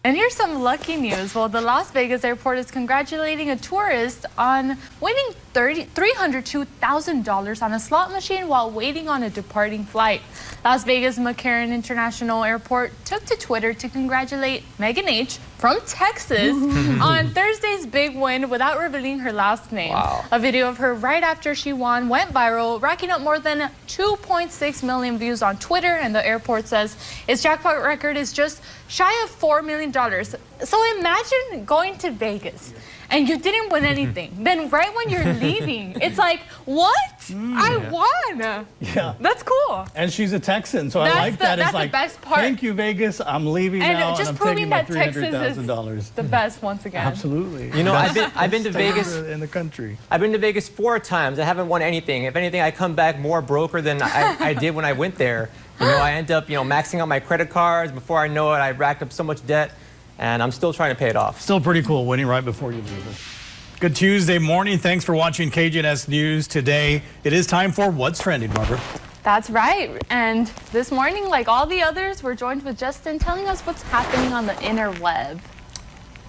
And here's some lucky news. Well, the Las Vegas airport is congratulating a tourist on winning $302,000 on a slot machine while waiting on a departing flight. Las Vegas McCarran International Airport took to Twitter to congratulate Megan H. from Texas on Thursday's big win without revealing her last name. Wow. A video of her right after she won went viral, racking up more than 2.6 million views on Twitter, and the airport says its jackpot record is just shy of $4 million. So imagine going to Vegas and you didn't win anything. Then right when you're leaving, it's like, what? I won. Yeah. That's cool. And she's a Texan, so I like that. That's it's like, the best part. Thank you, Vegas. I'm leaving and now, just and I'm proving taking my that Texas $300,000. is the best once again. Absolutely. You know, I've been to Vegas in the country. I've been to Vegas 4 times. I haven't won anything. If anything, I come back more broker than I did when I went there. You know, I end up, maxing out my credit cards. Before I know it, I racked up so much debt, and I'm still trying to pay it off. Still pretty cool winning right before you leave. Good Tuesday morning. Thanks for watching KGNS News today. It is time for What's Trending, Barbara. That's right. And this morning, like all the others, we're joined with Justin telling us what's happening on the interweb.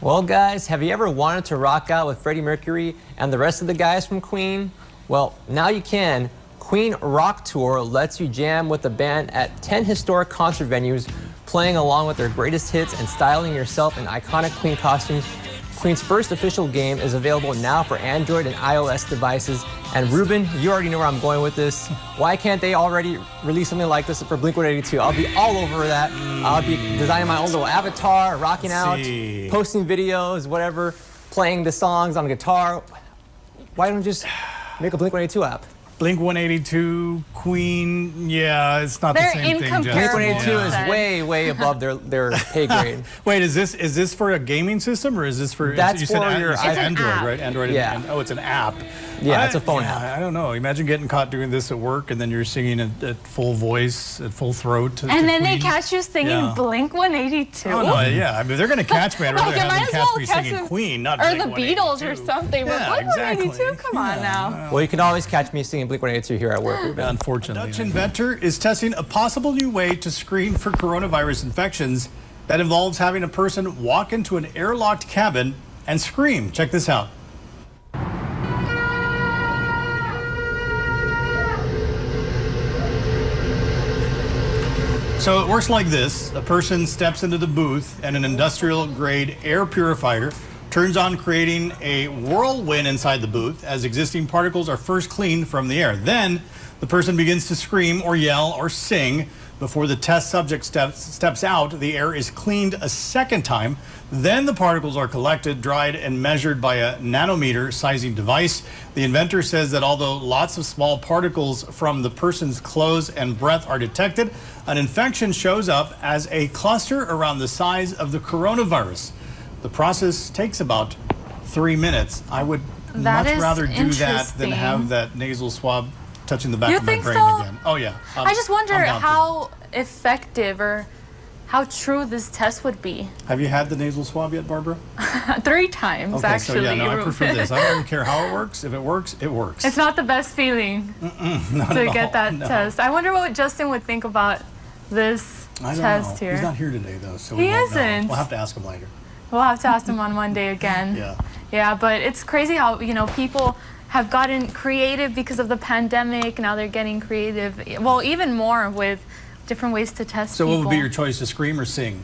Well, guys, have you ever wanted to rock out with Freddie Mercury and the rest of the guys from Queen? Well, now you can. Queen Rock Tour lets you jam with the band at 10 historic concert venues, playing along with their greatest hits and styling yourself in iconic Queen costumes. Queen's first official game is available now for Android and iOS devices. And Ruben, you already know where I'm going with this. Why can't they already release something like this for Blink-182? I'll be all over that. I'll be designing my own little avatar, rocking out, posting videos, whatever, playing the songs on guitar. Why don't you just make a Blink-182 app? Blink-182, Queen, yeah, it's not the same thing. Blink-182 is way, way above their pay grade. Wait, is this for a gaming system or is this for? That's you for your Android, app. right? Android. Yeah. Oh, it's an app. Yeah, it's a phone app. I don't know. Imagine getting caught doing this at work and then you're singing at full voice, at full throat. And then they catch you singing Blink-182. Oh, no, yeah. I mean, they're going to catch me. I'd rather have them catch me singing Queen, not or the Blink-182. Beatles or something. But Blink-182, come on now. Well, you can always catch me singing Blink-182 here at work, Ruben. Unfortunately. A Dutch inventor is testing a possible new way to screen for coronavirus infections that involves having a person walk into an airlocked cabin and scream. Check this out. So it works like this. A person steps into the booth and an industrial-grade air purifier turns on, creating a whirlwind inside the booth as existing particles are first cleaned from the air. Then the person begins to scream or yell or sing. Before the test subject steps out, the air is cleaned a second time. Then the particles are collected, dried, and measured by a nanometer sizing device. The inventor says that although lots of small particles from the person's clothes and breath are detected, an infection shows up as a cluster around the size of the coronavirus. The process takes about 3 minutes. I would much rather do that than have that nasal swab touching the back of my brain again. Oh, yeah. I just wonder how effective or how true this test would be. Have you had the nasal swab yet, Barbara? 3 times, actually. So yeah, no, I prefer this. I don't care how it works. If it works, it works. It's not the best feeling to get that test. I wonder what Justin would think about this test here. He's not here today, though, so he isn't. We'll have to ask him later. We'll have to ask him on Monday again. Yeah, but it's crazy how, people have gotten creative because of the pandemic. Now they're getting creative, well, even more with different ways to test people. So what would be your choice, to scream or sing?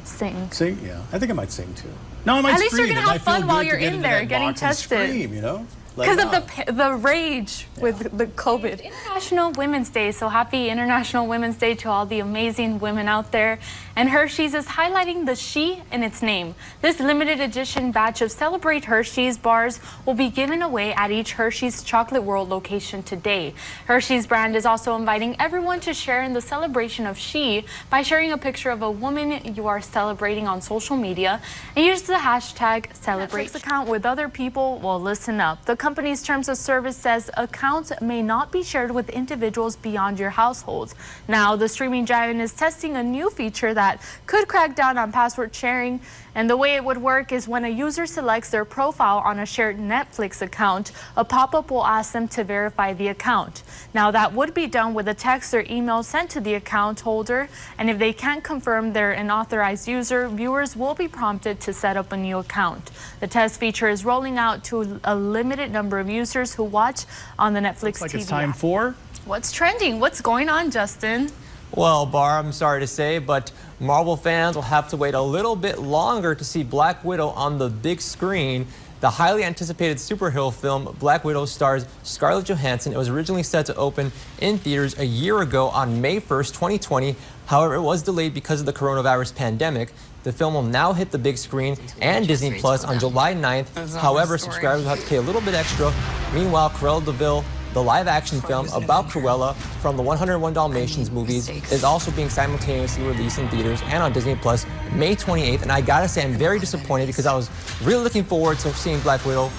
Sing. Sing? Yeah. I think I might sing, too. No, I might scream. At least you're going to have fun while you're in there getting tested. Scream, because of the rage with the COVID. International Women's Day, so happy International Women's Day to all the amazing women out there. And Hershey's is highlighting the she in its name. This limited edition batch of Celebrate Hershey's bars will be given away at each Hershey's Chocolate World location today. Hershey's brand is also inviting everyone to share in the celebration of she by sharing a picture of a woman you are celebrating on social media and use the hashtag Celebrate account with other people. Well, listen up. The company's terms of service says accounts may not be shared with individuals beyond your household. Now, the streaming giant is testing a new feature that could crack down on password sharing. And the way it would work is when a user selects their profile on a shared Netflix account, a pop-up will ask them to verify the account. Now, that would be done with a text or email sent to the account holder. And if they can't confirm they're an authorized user, viewers will be prompted to set up a new account. The test feature is rolling out to a limited number of users who watch on the Netflix Looks like TV it's time app. for... What's trending? What's going on, Justin? Well, Bar, I'm sorry to say, but Marvel fans will have to wait a little bit longer to see Black Widow on the big screen. The highly anticipated superhero film Black Widow stars Scarlett Johansson. It was originally set to open in theaters a year ago on May 1st, 2020. However, it was delayed because of the coronavirus pandemic. The film will now hit the big screen and Disney Plus on July 9th. However, subscribers will have to pay a little bit extra. Meanwhile, Cruella de Vil, the live-action film about Cruella from the 101 Dalmatians movies, is also being simultaneously released in theaters and on Disney Plus May 28th. And I gotta say, I'm very disappointed because I was really looking forward to seeing Black Widow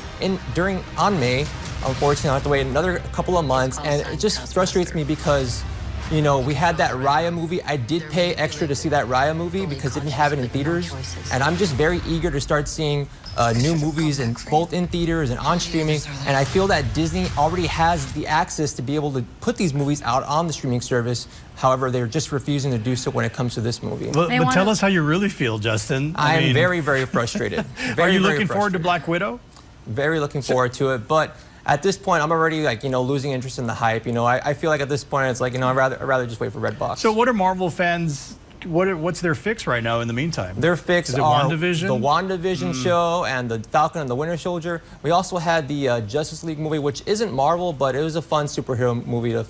on May. Unfortunately, I have to wait another couple of months, and it just frustrates me because, you know, we had that Raya movie. I did pay extra to see that Raya movie because it didn't have it in theaters. And I'm just very eager to start seeing new movies both in theaters and on streaming. And I feel that Disney already has the access to be able to put these movies out on the streaming service. However, they're just refusing to do so when it comes to this movie. But tell us how you really feel, Justin. I mean, very, very frustrated. Are you looking forward to Black Widow? Very looking forward to it. But at this point, I'm already losing interest in the hype. I feel like at this point, it's like, I'd rather just wait for Redbox. So what are Marvel fans, what's their fix right now in the meantime? Their fix are WandaVision? the WandaVision show and the Falcon and the Winter Soldier. We also had the Justice League movie, which isn't Marvel, but it was a fun superhero movie to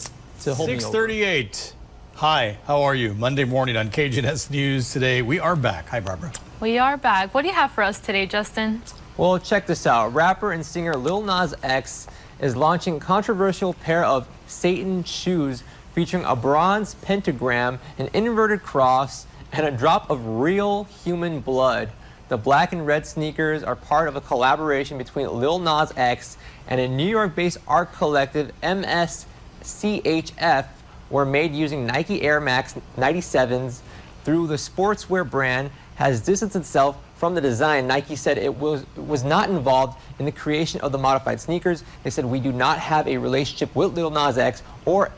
hold me over. 6:38. Hi, how are you? Monday morning on KGNS News today. We are back. Hi, Barbara. We are back. What do you have for us today, Justin? Well, check this out. Rapper and singer Lil Nas X is launching a controversial pair of Satan shoes featuring a bronze pentagram, an inverted cross, and a drop of real human blood. The black and red sneakers are part of a collaboration between Lil Nas X and a New York-based art collective, MSCHF, were made using Nike Air Max 97s. Through the sportswear brand has distanced itself from the design. Nike said it was not involved in the creation of the modified sneakers. They said, we do not have a relationship with Lil Nas X or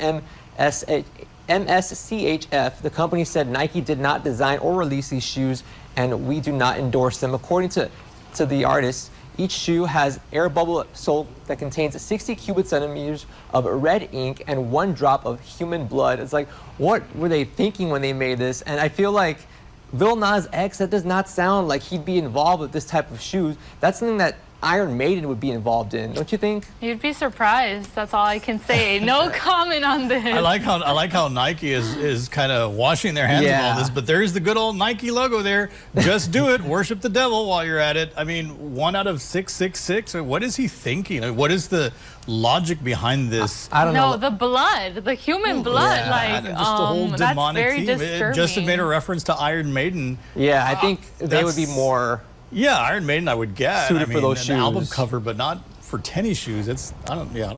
MSCHF. The company said Nike did not design or release these shoes, and we do not endorse them. According to the artist, each shoe has air bubble sole that contains 60 cubic centimeters of red ink and 1 drop of human blood. It's like, what were they thinking when they made this? And I feel like Lil Nas X, that does not sound like he'd be involved with this type of shoes. That's something that Iron Maiden would be involved in, don't you think? You'd be surprised. That's all I can say. No comment on this. I like how Nike is kind of washing their hands of all this, but there's the good old Nike logo there. Just do it. Worship the devil while you're at it. I mean, 1 out of 666. What is he thinking? What is the logic behind this? I don't know. No, the blood, the human blood, just the whole demonic that's very theme. disturbing. Justin made a reference to Iron Maiden. Yeah, I think they would be more. Yeah, Iron Maiden, I would guess. Suited for those an album shoes. cover, but not for tennis shoes. I don't.